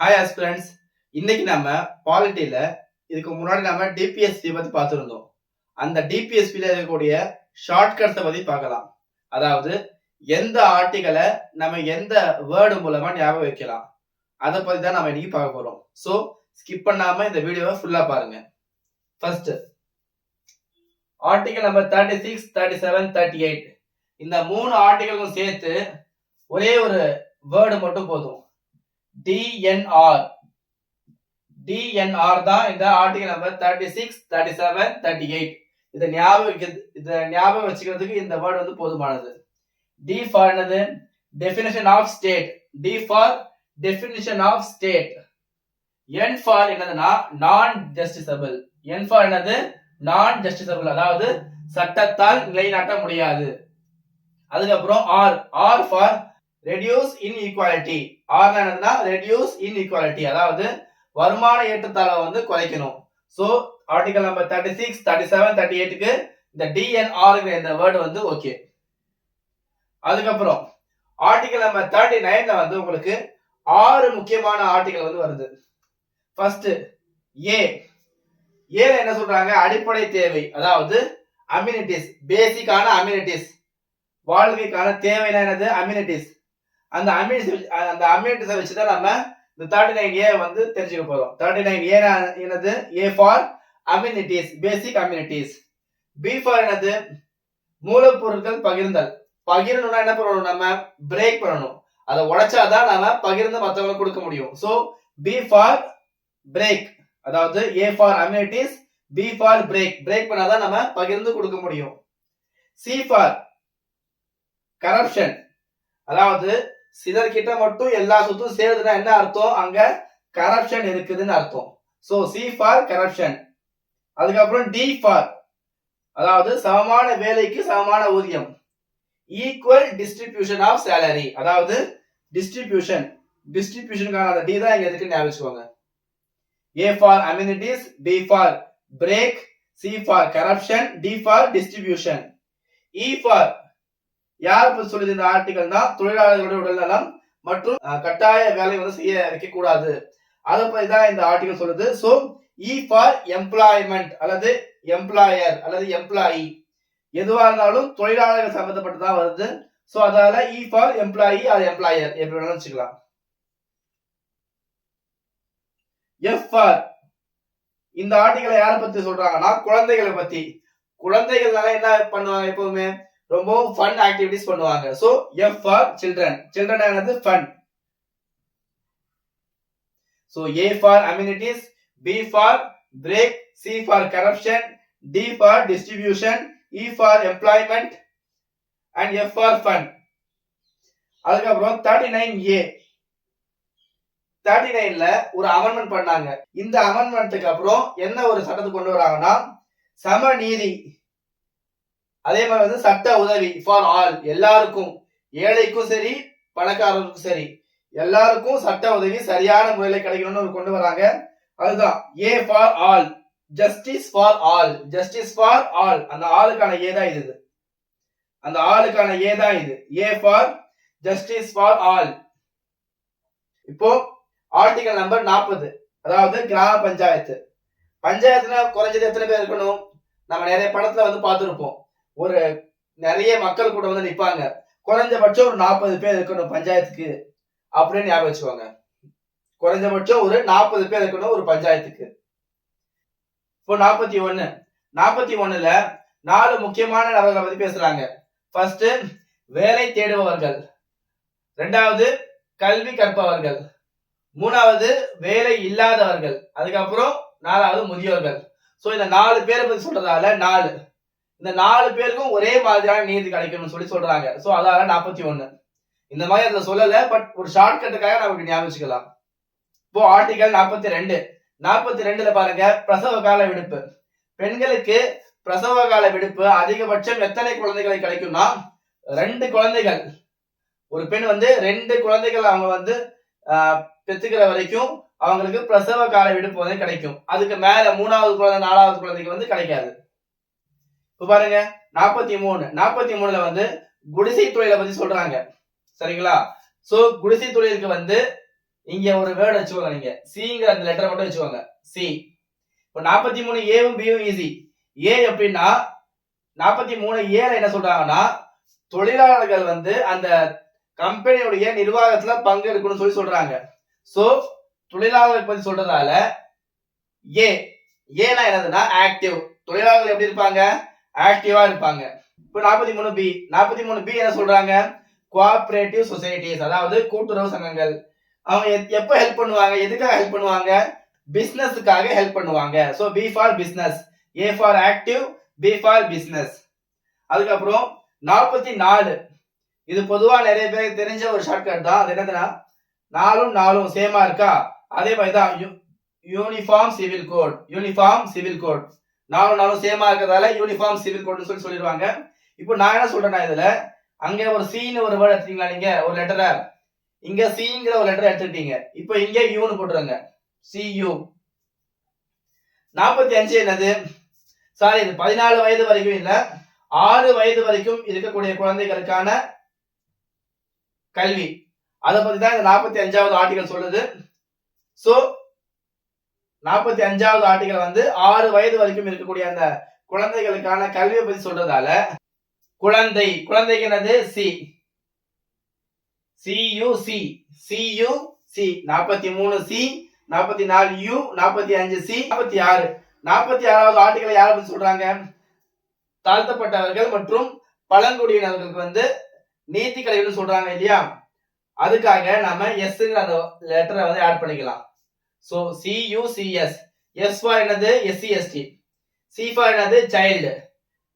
Hi aspirants, இன்னைக்கு நம்ம பாலிட்டியில இதுக்கு முன்னாடி நம்ம டிபிஎஸ்பி பத்தி பார்த்துருந்தோம். அந்த டிபிஎஸ்பில இருக்கக்கூடிய ஷார்ட்கட்ஸை பத்தி பார்க்கலாம். அதாவது எந்த ஆர்டிகளை நம்ம எந்த வேர்டு மூலமா ஞாபகம் வைக்கலாம், அதை பத்தி தான் நம்ம இன்னைக்கு பார்க்க போறோம். ஸோ ஸ்கிப் பண்ணாம இந்த வீடியோவை ஃபுல்லா பாருங்க. ஃபர்ஸ்ட் ஆர்டிகல் நம்பர் 36, 37, 38 இந்த 3 ஆர்டிகளும் சேர்த்து ஒரே ஒரு வேர்டு மட்டும் போதும். டிஎன்ஆர் தான் இந்த ஆர்டிகல் நம்பர் 36, 37, 38 இதை ஞாபகம் வச்சுக்கிறதுக்கு இந்த வேர்டு வந்து போதுமானது. டி ஃபார் என்னது? Definition of state. D for definition of state. N for என்னதுன்னா நான் ஜஸ்டிசபிள். என் ஃபார் என்னது? நான் ஜஸ்டிசபிள், அதாவது சட்டத்தால் நிலைநாட்ட முடியாது. அதுக்கப்புறம் R for reduce inequality. R என்னதுன்னா ரெடியூஸ் இன்இக்வாலிட்டி, அதாவது வருமான ஏற்றத்தாழ்வை வந்து குறைக்கணும். சோ ஆர்டிகல் நம்பர் 36, 37, 38க்கு இந்த டிஎன்ஆர் இந்த வேர்டு வந்து ஓகே. அதுக்கப்புறம் ஆர்டிகல் நம்பர் 39ல வந்து உங்களுக்கு 6 முக்கியமான ஆர்டிகல் வந்து வருது. ஃபர்ஸ்ட் ஏல என்ன சொல்றாங்க? அடிப்படை தேவை, அதாவது அம்யூனிட்டிஸ், பேசிக்கான அம்யூனிட்டிஸ், வாழ்க்கைக்கான தேவைனா என்னது? அம்யூனிட்டிஸ். அந்த அம்யூனிட்டிஸை வச்சுதான் நம்ம இந்த 39A வந்து தெரிஞ்சுக்க போறோம். 39A என்னது? A for amenities, basic amenities. B for என்னது? மூலப்பொருட்கள் பகிர்ந்தல். பகிரணும்னா என்ன பண்ணணும்? நம்ம பிரேக் பண்ணணும். அதை உடைச்சாதான் நம்ம பகிர்ந்து மற்றவங்களுக்கு கொடுக்க முடியும். சோ பி ஃபார் பிரேக், அதாவது A for amenities, B for break. Break பண்ணாதான் நம்ம பகிர்ந்து கொடுக்க முடியும். சி ஃபார் கரப்ஷன், அதாவது சிலர்கிட்ட மட்டும் எல்லா சொத்தும் சேருதுன்னா என்ன அர்த்தம்? அங்க கரப்ஷன் இருக்குதுன்னு அர்த்தம். So C for corruption. அதுக்கப்புறம் டி ஃபார், அதாவது சமமான வேலைக்கு சமமான ஊதியம். ஈக்குவல் டிஸ்ட்ரிபியூஷன் ஆஃப் சேலரி, அதாவது டிஸ்ட்ரிபியூஷனுக்கான அந்த டி தான் இங்க இருக்கு, ஞாபகம் வச்சுக்கோங்க. A for amenities, B for break, C for corruption, D for distribution. E for யாரை பத்தி சொல்லுது இந்த ஆர்டிகல் தான்? தொழிலாளர்களுடைய உடல்நலம் மற்றும் கட்டாய வேலை வந்து செய்ய வைக்க கூடாது, அதை பத்தி தான் இந்த ஆர்டிகல் சொல்லுது. சோ இ ஃபார் எம்ப்ளாய்மெண்ட் அல்லது எம்ப்ளாயர் அல்லது எம்ப்ளாயி, எதுவா இருந்தாலும் தொழிலாளர்கள் சம்பந்தப்பட்டதான் வருது. சோ அதால இ ஃபார் எம்ப்ளாயி அது எம்ப்ளாயர் எப்படி வேணாலும் வச்சுக்கலாம். எஃப் ஃபார், இந்த ஆர்டிகலை யாரை பத்தி சொல்றாங்கன்னா குழந்தைகளை பத்தி. குழந்தைகள்னால என்ன பண்ணுவாங்க? எப்பவுமே ரொம்ப ஃபன் ஆக்டிவிட்டிஸ் பண்ணுவாங்க. So F for children. Children என்னது? Fun. So A for amenities, B for break, C for corruption, D for distribution, E for employment and F for fun. அதுக்கப்புறம் 39ல ஒரு அமெண்ட்மெண்ட் பண்ணாங்க. இந்த அமெண்ட்மெண்ட்டுக்கு அப்புறம் என்ன ஒரு சட்டத்தை கொண்டு வராங்கன்னா சமநீதி, அதே மாதிரி வந்து சட்ட உதவி ஃபார் ஆல், எல்லாருக்கும், ஏழைக்கும் சரி பணக்காரருக்கும் சரி எல்லாருக்கும் சட்ட உதவி சரியான முறையில கிடைக்கணும்னு கொண்டு வராங்க. அதுதான் A for all, justice for all. Justice for all, அந்த ஆளுக்கான ஏ தான் இது. அந்த ஆளுக்கான ஏ தான் இது. A for justice for all. இப்போ ஆர்டிகல் நம்பர் 40, அதாவது கிராம பஞ்சாயத்து. பஞ்சாயத்துல குறைஞ்சது எத்தனை பேர் இருக்கணும்? நம்ம நிறைய படத்துல வந்து பார்த்துருப்போம். ஒரு நிறைய மக்கள் கூட வந்து நிப்பாங்க. குறைஞ்சபட்சம் ஒரு 40 பேர் இருக்கணும் பஞ்சாயத்துக்கு அப்படின்னு ஞாபகம் வச்சுக்கோங்க. குறைஞ்சபட்சம் ஒரு 40 பேர் இருக்கணும் ஒரு பஞ்சாயத்துக்கு. இப்போ 41ல 4 முக்கியமான நபர்களை பத்தி பேசுறாங்க. ஃபர்ஸ்ட் வேலை தேடுபவர்கள், ரெண்டாவது கல்வி கற்பவர்கள், மூணாவது வேலை இல்லாதவர்கள், அதுக்கப்புறம் 4வது முதியோர்கள். சோ இந்த 4 பேரை பத்தி சொல்றதால இந்த 4 பேருக்கும் ஒரே மாதிரியான நீதி கிடைக்கணும்னு சொல்லி சொல்றாங்க. சோ அதால 41. இந்த மாதிரி அதுல சொல்லல, பட் ஒரு ஷார்ட்கட்டுக்காக நமக்கு ஞாபகம் வச்சுக்கலாம். இப்போ ஆர்டிகல் 42ல பாருங்க, பிரசவ கால விடுப்பு. பெண்களுக்கு பிரசவ கால விடுப்பு அதிகபட்சம் எத்தனை குழந்தைகளை கிடைக்கும்னா 2 குழந்தைகள். ஒரு பெண் வந்து 2 குழந்தைகள் அவங்க வந்து பெத்துக்கிற வரைக்கும் அவங்களுக்கு பிரசவ கால விடுப்பு வந்து கிடைக்கும். அதுக்கு மேல 3வது குழந்தை 4வது குழந்தைக்கு வந்து கிடைக்காது. இப்ப பாருங்க 43ல வந்து குடிசை தொழிலை பத்தி சொல்றாங்க. சரிங்களா? சோ குடிசை தொழிலுக்கு வந்து இங்க ஒரு வேர்டு வச்சுக்கோங்க, நீங்க சிங்கிற அந்த லெட்டரை மட்டும் வச்சுக்கோங்க, சி. இப்போ 43 ஏவும் பியும் ஈஸி. ஏ எப்படின்னா 43 ஏல என்ன சொல்றாங்கன்னா தொழிலாளர்கள் வந்து அந்த கம்பெனியுடைய நிர்வாகத்துல பங்கு எடுக்கணும்னு சொல்லி சொல்றாங்க. சோ தொழிலாளர்கள் பத்தி சொல்றதால ஏ ஏனா என்னதுன்னா ஆக்டிவ். தொழிலாளர்கள் எப்படி இருப்பாங்க? ஆக்டிவா இருப்பாங்க. இப்போ 43 பி. 43 பி என்ன சொல்றாங்க? கோஆபரேட்டிவ் சொசைட்டிஸ், அதாவது கூட்டுறவு சங்கங்கள். அவங்க எப்ப ஹெல்ப் பண்ணுவாங்க? எதுக்காக ஹெல்ப் பண்ணுவாங்க? பிசினஸ்க்காக ஹெல்ப் பண்ணுவாங்க. So B for business, A for active, B for business. அதுக்கப்புறம் 44 இது பொதுவா நிறைய பேருக்கு தெரிஞ்ச ஒரு ஷார்ட்கட் தான். அது என்னதுன்னா 4 சேமா இருக்கா? அதே மாதிரி தான் uniform civil code. Uniform civil code 4 சேமா இருக்கிறதால யூனிஃபார்ம் சிவில் கோட்னு சொல்லி சொல்லிடுவாங்க. இப்போ நான் என்ன சொல்றேன்னா, இதுல அங்க ஒரு சின்னு ஒரு வேர்டு எடுத்தீங்களா, நீங்க ஒரு லெட்டரை இங்க சிங்கிற ஒரு லெட்டர் எடுத்துட்டீங்க. இப்போ இங்க யூன்னு போட்டுருங்க, CU. 45 என்னது? சாரி, இது 14 வயது வரைக்கும் இல்ல, 6 வயது வரைக்கும் இருக்கக்கூடிய குழந்தைகளுக்கான கல்வி. அதை பத்தி தான் இந்த 45வது ஆர்டிகல் சொல்லுது. சோ 45வது ஆர்டிகல் வந்து 6 வயது வரைக்கும் இருக்கக்கூடிய அந்த குழந்தைகளுக்கான கல்வியை பத்தி சொல்றதால குழந்தைக்கு என்னது? C. CUC, CUC. 43 C, 44 U, 45 C, 46. 46வது ஆர்டிகல் யாரை பத்தி சொல்றாங்க? தாழ்த்தப்பட்டவர்கள் மற்றும் பழங்குடியினர்களுக்கு வந்து நீதி கல்வின்னு சொல்றாங்க இல்லையா? அதுக்காக நம்ம எஸ்ங்கிற அந்த லெட்டரை வந்து ஆட் பண்ணிக்கலாம். So CUCS. எஸ் ஃபார் என்னது? SC ST. சி ஃபார் என்னது? சைல்டு.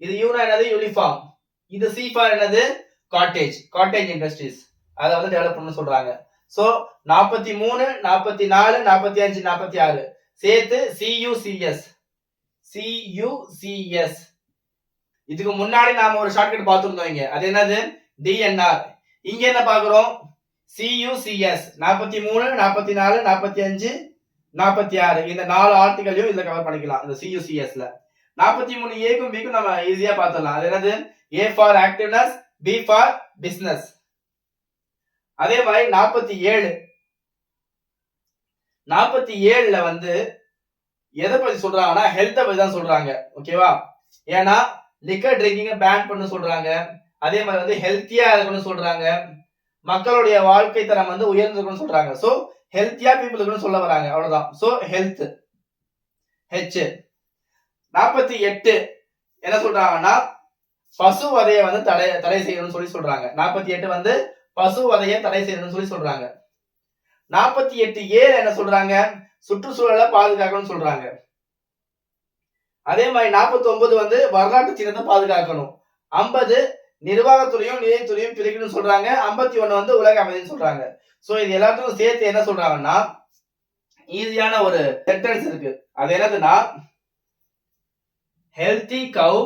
இது யூனா என்னது? யூனிஃபார்ம். இது சி ஃபார் என்னது? Cottage industries. அதை வந்து டெவலப் பண்ண சொல்றாங்க. சோ 43, 44, 45, 46 சேர்த்து CUCS. இதுக்கு முன்னாடி நாம ஒரு ஷார்ட்கட் பார்த்துருந்தோம் இங்க. அது என்னது? DNR. இங்க என்ன பாக்குறோம்? CUCS. 43, 44, 45, 46 இந்த 4 ஆர்டிகலையும் இதுல கவர் பண்ணிக்கலாம் இந்த CUCSல. 43 ஏக்கும் பிக்கும் நம்ம ஈஸியா பார்த்துடலாம். அது என்னது? A for activeness, B for business. அதே மாதிரி 47ல வந்து எதை பத்தி சொல்றாங்கன்னா ஹெல்த்தை பத்தி தான் சொல்றாங்க. ஓகேவா? ஏன்னா லிக்கர் ட்ரிங்கிங்க பேன் பண்ண சொல்றாங்க. அதே மாதிரி வந்து ஹெல்த்தியா இருக்கணும்னு சொல்றாங்க. மக்களுடைய வாழ்க்கை தரம் வந்து உயர்ந்திருக்கணும்னு சொல்றாங்க. சோ ஹெல்த்தியா பீப்புள் இருக்கணும்னு சொல்ல வராங்க. அவ்வளவுதான். So health H. 48 என்ன சொல்றாங்கன்னா பசு வதையை வந்து தடை செய்யணும்னு சொல்லி சொல்றாங்க. 48 வந்து பசு வதையை தடை செய்யணும்னு சொல்லி சொல்றாங்க. 48 ஏல என்ன சொல்றாங்க? சுற்றுச்சூழலை பாதுகாக்கணும்னு சொல்றாங்க. அதே மாதிரி 49 வந்து வரலாற்று சின்னத்தை பாதுகாக்கணும். 50 நிர்வாகத்துறையும் நிதித்துறையும் பிரிக்கணும்னு சொல்றாங்க. 51 வந்து உலக அமைதின்னு சொல்றாங்க. சோ இது எல்லாத்துக்கும் சேர்த்து என்ன சொல்றாங்கன்னா ஈஸியான ஒரு சென்டென்ஸ் இருக்கு. அது என்னதுன்னா healthy cow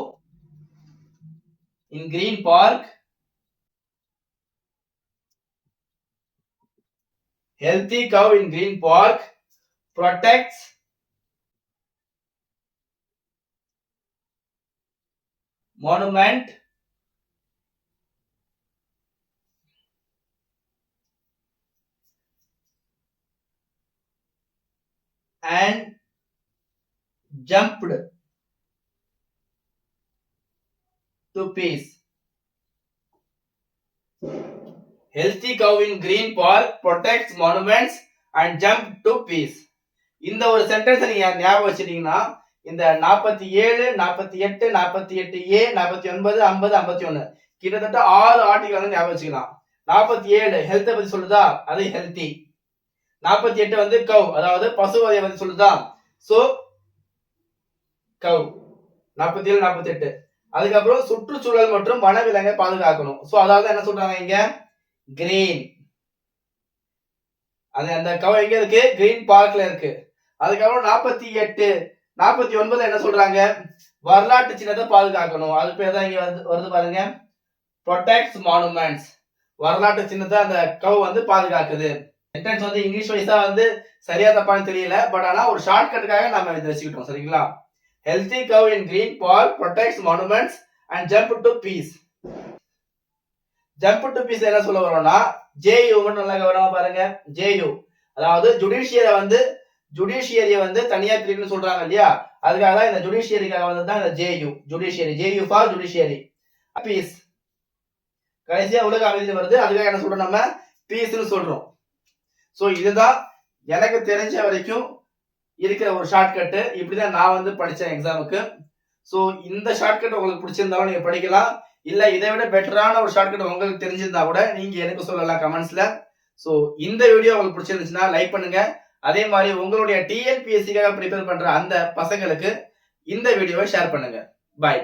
in green park. Healthy cow in green park protects monument and jumped to peace. Healthy cow in green park protects monuments and jump to peace. இந்த ஒரு சென்டென்ஸ் நீங்க ஞாபகம் வச்சிட்டீங்கன்னா இந்த 47, 48, 48 ஏ, 49, 50, 51 கிட்டத்தட்ட 6 ஆர்டிகல் வந்து ஞாபகம் வச்சுக்கலாம். 47 ஹெல்த்தை பத்தி சொல்லுதா? அது ஹெல்தி. 48 வந்து கவ், அதாவது பசுவதையை பத்தி சொல்லுதா? சோ கவ். 47, 48. அதுக்கப்புறம் சுற்றுச்சூழல் மற்றும் வனவிலங்கை பாதுகாக்கணும். சோ அதாவது என்ன சொல்றாங்க இங்க? கிரீன். அந்த கவ் எங்க இருக்கு? கிரீன் பார்க்ல இருக்கு. அதுக்கப்புறம் 48, 49 என்ன சொல்றாங்க? வரலாற்று சின்னத்தை பாதுகாக்கணும். அது பேர் தான் இங்க வருது பாருங்க, protects monuments. வரலாற்று சின்னத்தை அந்த கவ் வந்து பாதுகாக்குது. சென்டென்ஸ் வந்து இங்கிலீஷ் வைஸா வந்து சரியா தப்பான்னு தெரியல, பட் ஆனா ஒரு ஷார்ட்கட்டுக்காக நம்ம இதை வச்சுக்கிட்டோம். சரிங்களா? Healthy cow in green park protects monuments and jump to peace. Jump to peace என்ன சொல்ல வரோம்னா JU மட்டும் நல்லா கவனமா பாருங்க. JU அதாவது ஜுடிஷியரிய வந்து தனியா பிரிக்கணும்னு சொல்றாங்க இல்லையா, அதுக்காக தான் இந்த ஜுடிஷியரிக்காக வந்து தான் இந்த ஜேயு ஃபார் ஜுடிஷியரி. பீஸ் கடைசியா உலக அமைதி வருது, அதுக்காக என்ன சொல்றோம், நம்ம பீஸ்னு சொல்றோம். சோ இதுதான் எனக்கு தெரிஞ்ச வரைக்கும் இருக்கிற ஒரு ஷார்ட்கட். இப்படிதான் நான் வந்து படிச்சேன் எக்ஸாமுக்கு. சோ இந்த ஷார்ட்கட் உங்களுக்கு பிடிச்சிருந்தாலும் நீங்க படிக்கலாம், இல்ல இதை விட பெட்டரான ஒரு ஷார்ட்கட் உங்களுக்கு தெரிஞ்சிருந்தா கூட நீங்க எனக்கு சொல்லலாம் கமெண்ட்ஸ்ல. சோ இந்த வீடியோ உங்களுக்கு பிடிச்சிருந்துச்சுன்னா லைக் பண்ணுங்க. அதே மாதிரி உங்களுடைய டிஎன்பிஎஸ்சிக்காக ப்ரிப்பேர் பண்ற அந்த பசங்களுக்கு இந்த வீடியோவை ஷேர் பண்ணுங்க. பாய்.